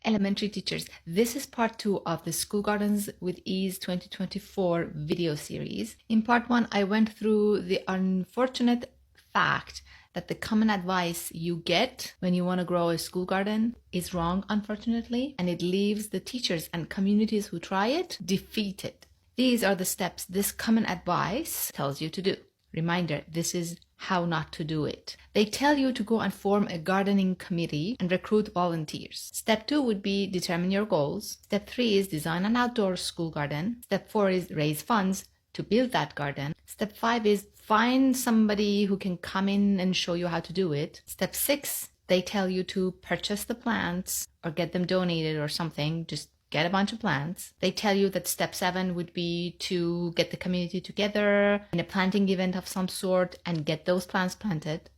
Elementary teachers, this is part 2 of the School Gardens with Ease 2024 video series. In part 1, I went through the unfortunate fact that the common advice you get when you want to grow a school garden is wrong, unfortunately, and it leaves the teachers and communities who try it defeated. These are the steps this common advice tells you to do. Reminder, this is how not to do it. They tell you to go and form a gardening committee and recruit volunteers. Step 2 would be determine your goals. Step 3 is design an outdoor school garden. Step 4 is raise funds to build that garden. Step 5 is find somebody who can come in and show you how to do it. Step 6, they tell you to purchase the plants or get them donated or something. Just get a bunch of plants. They tell you that step 7 would be to get the community together in a planting event of some sort and get those plants planted.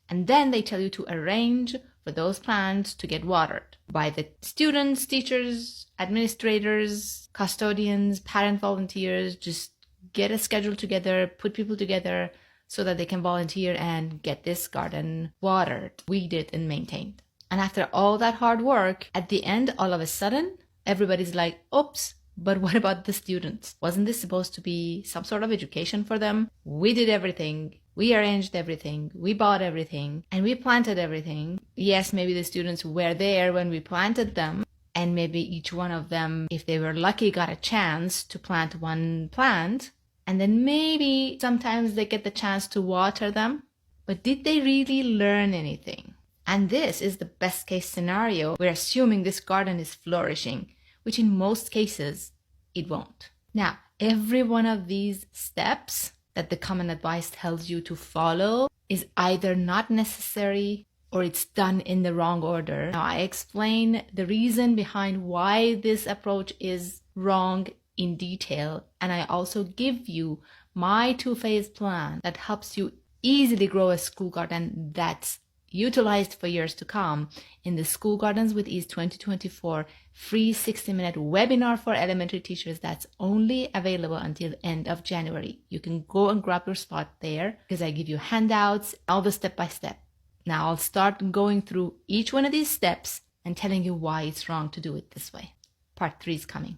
And then they tell you to arrange for those plants to get watered by the students, teachers, administrators, custodians, parent volunteers. Just get a schedule together, put people together so that they can volunteer and get this garden watered, weeded, and maintained. And after all that hard work, at the end, all of a sudden, everybody's like, oops, but what about the students? Wasn't this supposed to be some sort of education for them? We did everything. We arranged everything. We bought everything. And we planted everything. Yes, maybe the students were there when we planted them. And maybe each one of them, if they were lucky, got a chance to plant one plant. And then maybe sometimes they get the chance to water them. But did they really learn anything? And this is the best case scenario. We're assuming this garden is flourishing, which in most cases, it won't. Now, every one of these steps that the common advice tells you to follow is either not necessary or it's done in the wrong order. Now, I explain the reason behind why this approach is wrong in detail, and I also give you my 2-phase plan that helps you easily grow a school garden that's utilized for years to come in the School Gardens with Ease 2024 free 60-minute webinar for elementary teachers that's only available until the end of January. You can go and grab your spot there because I give you handouts, all the step-by-step. Now I'll start going through each one of these steps and telling you why it's wrong to do it this way. Part 3 is coming.